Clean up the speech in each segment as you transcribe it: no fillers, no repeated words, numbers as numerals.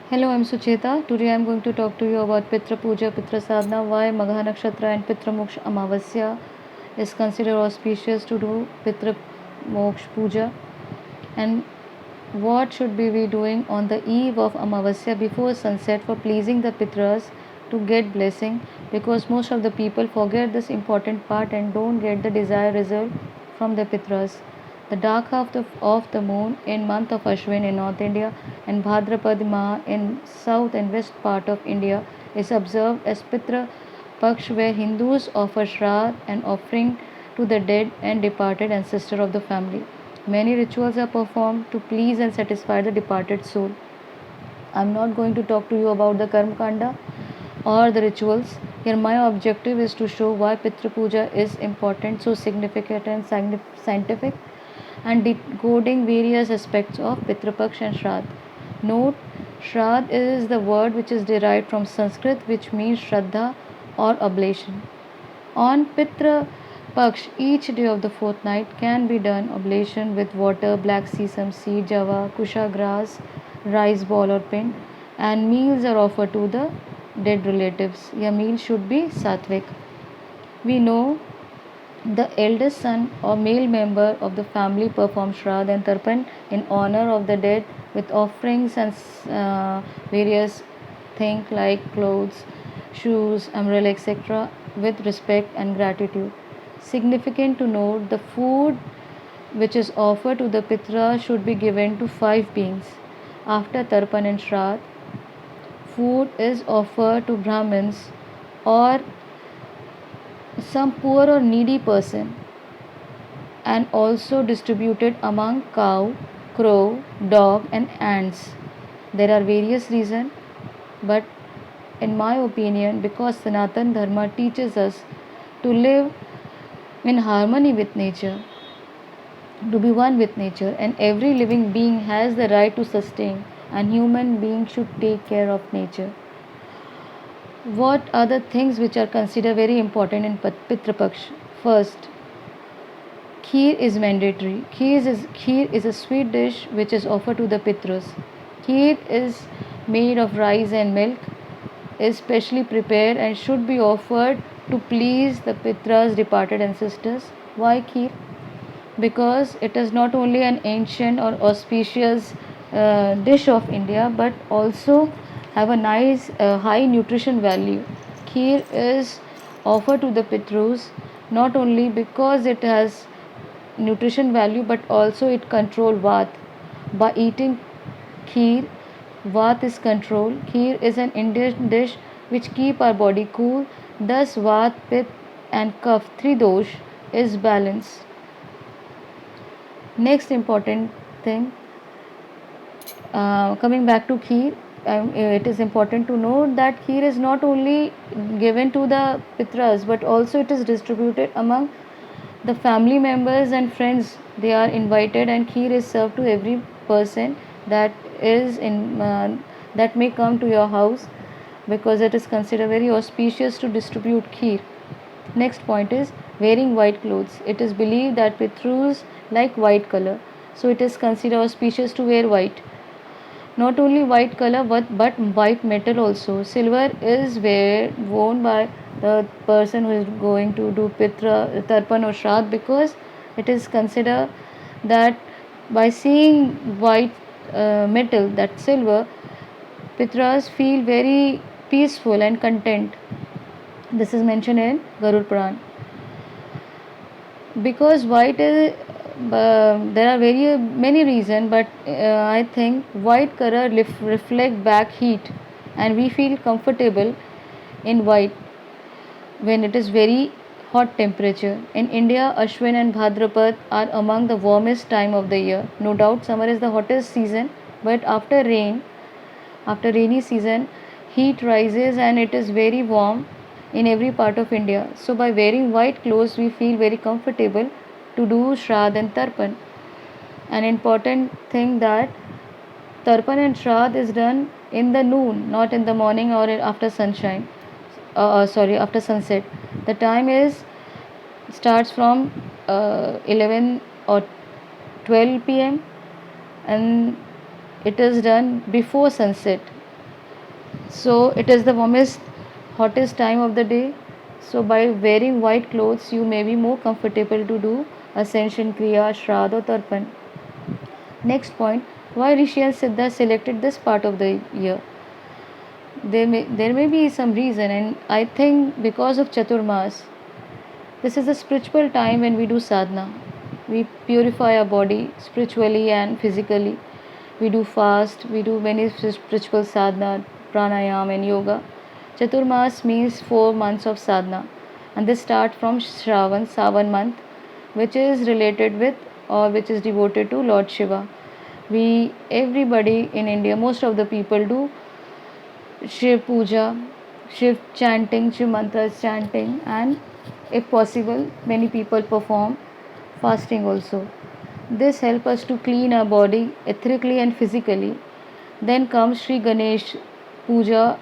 Hello, I'm Sucheta. Today I'm going to talk to you about Pitra Puja, Pitra Sadhana, why Magha Nakshatra and Pitra Moksha Amavasya is considered auspicious to do Pitra Moksha Puja, and what should we be doing on the eve of Amavasya before sunset for pleasing the Pitras to get blessing, because most of the people forget this important part and don't get the desired result from the Pitras. The dark half of the moon in month of Ashwin in North India and Bhadrapad Maha in south and west part of India is observed as Pitra Paksh, where Hindus offer Shraddh and offering to the dead and departed ancestor of the family. Many rituals are performed to please and satisfy the departed soul. I'm not going to talk to you about the Karma Kanda or the rituals. Here, my objective is to show why Pitra Puja is important, so significant and scientific, and decoding various aspects of Pitra Paksh and Shraddh. Note, Shraddh is the word which is derived from Sanskrit, which means Shraddha or oblation. On Pitra Paksh, each day of the fortnight can be done oblation with water, black sesame seed, java, kusha grass, rice ball or pin, and meals are offered to the dead relatives. Your meal should be sattvic. We know the eldest son or male member of the family performs Shraddh and Tarpan in honor of the dead with offerings and various things like clothes, shoes, umbrella, etc., with respect and gratitude. Significant to note, the food which is offered to the Pitra should be given to five beings. After Tarpan and Shraddh, food is offered to Brahmins or some poor or needy person, and also distributed among cow, crow, dog, and ants. There are various reasons, but in my opinion, because Sanatan Dharma teaches us to live in harmony with nature, to be one with nature, and every living being has the right to sustain, and human beings should take care of nature. What are the things which are considered very important in Pitra Paksh? First, Kheer is mandatory. Kheer is a sweet dish which is offered to the Pitras. Kheer is made of rice and milk, is specially prepared and should be offered to please the Pitras' departed ancestors. Why Kheer? Because it is not only an ancient or auspicious dish of India, but also have a nice high nutrition value. Kheer is offered to the Pitrus not only because it has nutrition value, but also it control Vat. By eating Kheer, Vat is controlled. Kheer is an Indian dish which keep our body cool. Thus, Vat, Pitta, and Kapha, three dosh, is balanced. Next important thing, coming back to kheer, it is important to note that kheer is not only given to the pitras but also it is distributed among the family members and friends. They are invited and kheer is served to every person that is in that may come to your house, because it is considered very auspicious to distribute kheer. Next point is wearing white clothes. It is believed that Pitrus like white color, so it is considered auspicious to wear white. Not only white color but white metal also. Silver is worn by the person who is going to do Pitra, Tarpan or Shraddh, because it is considered that by seeing white metal, that silver, Pitras feel very peaceful and content. This is mentioned in Garud Puran. Because white is there are very many reasons, but I think white color reflect back heat and we feel comfortable in white when it is very hot temperature. In India, Ashwin and Bhadrapad are among the warmest time of the year. No doubt summer is the hottest season, but after rainy season, heat rises and it is very warm in every part of India. So by wearing white clothes, we feel very comfortable to do Shraddh and Tarpan. An important thing that Tarpan and Shraddh is done in the noon, not in the morning or after sunshine. After sunset. The time is starts from 11 or 12 p.m. and it is done before sunset. So it is the warmest, hottest time of the day. So by wearing white clothes, you may be more comfortable to do Ascension Kriya, Shraddha or Tarpan. Next point, why Rishi and Siddha selected this part of the year? There may be some reason, and I think because of Chaturmas. This is a spiritual time when we do sadhana. We purify our body spiritually and physically. We do fast, we do many spiritual sadhana, pranayam and yoga. Chaturmas means 4 months of sadhana, and they start from Savan month, which is related with or which is devoted to Lord Shiva. Everybody in India, most of the people do Shiv Puja, Shiv chanting, Shiv mantras chanting, and if possible, many people perform fasting also. This helps us to clean our body ethically and physically. Then comes Sri Ganesh Puja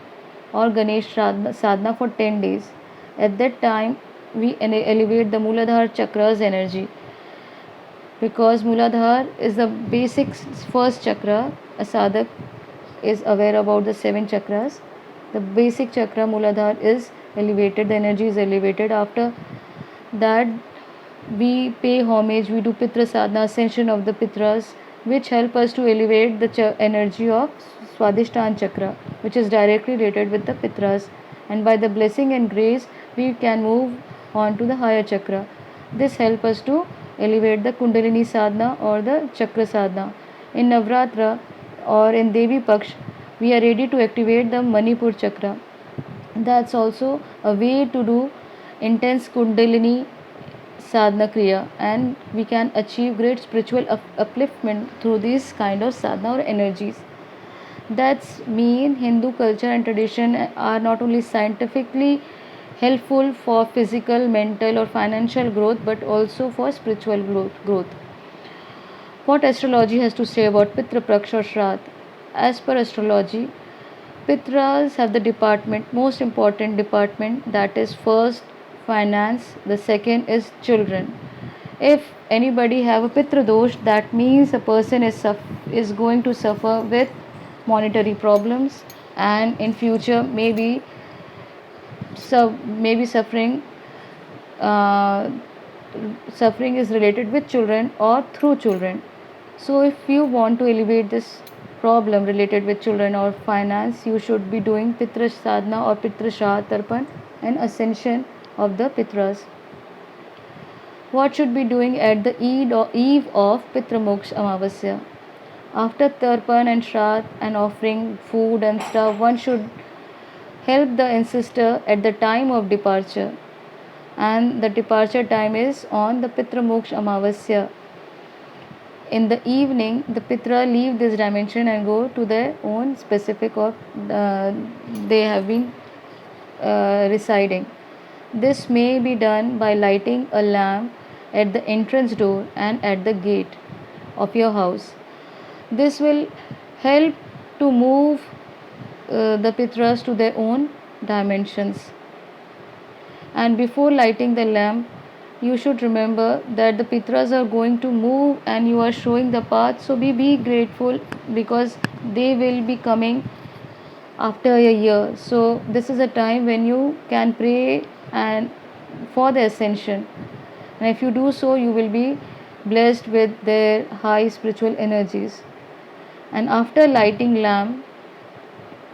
or Ganesh Sadhana for 10 days. At that time, we elevate the Muladhara chakra's energy because Muladhara is the basic first chakra. A sadhak is aware about the 7 chakras. The basic chakra Muladhara is elevated, the energy is elevated. After that, we pay homage, we do Pitra Sadhana, ascension of the Pitras, which help us to elevate the energy of Swadhisthana chakra, which is directly related with the Pitras. And by the blessing and grace, we can move on to the higher chakra. This helps us to elevate the Kundalini Sadhana or the Chakra Sadhana. In Navratra or in Devi Paksh, we are ready to activate the Manipur chakra. That's also a way to do intense Kundalini sadhana kriya, and we can achieve great spiritual upliftment through these kind of sadhana or energies. That's mean Hindu culture and tradition are not only scientifically helpful for physical, mental or financial growth but also for spiritual growth. What astrology has to say about Pitra Praksh or Shraddh? As per astrology, Pitras have the department, most important department, that is first finance, the second is children. If anybody have a Pitra dosh, that means a person is going to suffer with monetary problems, and in future maybe uh, suffering is related with children or through children. So if you want to alleviate this problem related with children or finance, you should be doing Pitra Sadhana or Pitra Shraddha Tarpan and ascension of the Pitras. What should be doing at the eve of Pitra Moksha Amavasya? After Tarpan and Shraddha and offering food and stuff, one should help the ancestor at the time of departure, and the departure time is on the Pitra Moksha Amavasya. In the evening, the Pitra leave this dimension and go to their own specific or they have been residing. This may be done by lighting a lamp at the entrance door and at the gate of your house. This will help to move the Pitras to their own dimensions. And before lighting the lamp, you should remember that the Pitras are going to move and you are showing the path. So be grateful because they will be coming after a year. So this is a time when you can pray and for the ascension. And if you do so, you will be blessed with their high spiritual energies. And after lighting lamp,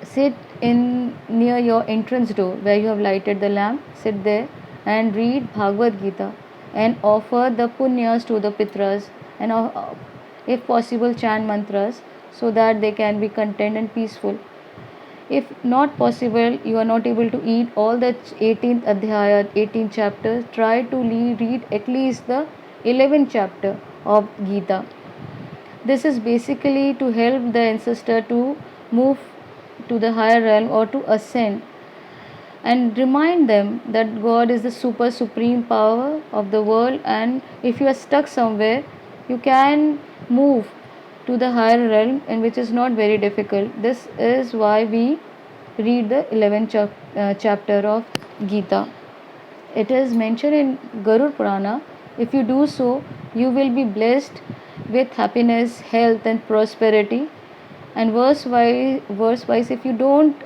sit in near your entrance door where you have lighted the lamp. Sit there and read Bhagavad Gita and offer the punyas to the Pitras, and if possible chant mantras so that they can be content and peaceful. If not possible, you are not able to eat all the 18th adhyaya, 18th chapters, try to read at least the 11th chapter of Gita. This is basically to help the ancestor to move to the higher realm or to ascend, and remind them that God is the supreme power of the world, and if you are stuck somewhere, you can move to the higher realm, and which is not very difficult. This is why we read the 11th chapter of Gita. It is mentioned in Garud Purana. If you do so, you will be blessed with happiness, health and prosperity. And verse wise, if you don't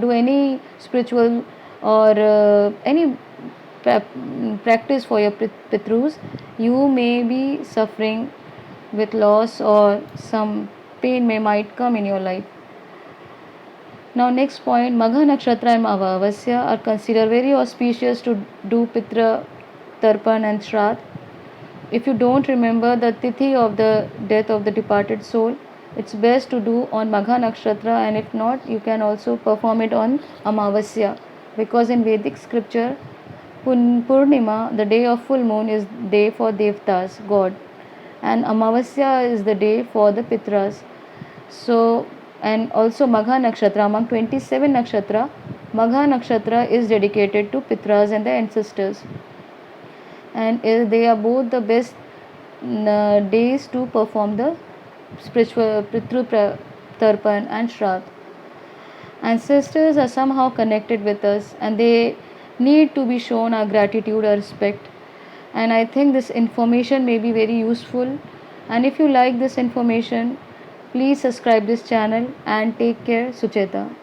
do any spiritual or any practice for your pitrus, you may be suffering with loss or some pain may might come in your life. Now next point, Magha Nakshatra and Amavasya are considered very auspicious to do Pitra Tarpan and Shraddh. If you don't remember the tithi of the death of the departed soul, it's best to do on Magha Nakshatra, and if not, you can also perform it on Amavasya, because in Vedic scripture, Purnima, the day of full moon, is day for Devtas, God, and Amavasya is the day for the Pitras. So, and also Magha Nakshatra, among 27 Nakshatra, Magha Nakshatra is dedicated to Pitras and the ancestors, and they are both the best days to perform the spiritual Pitru Tarpan and Shraddh. Ancestors are somehow connected with us and they need to be shown our gratitude or respect. And I think this information may be very useful. And if you like this information, please subscribe this channel and take care. Sucheta.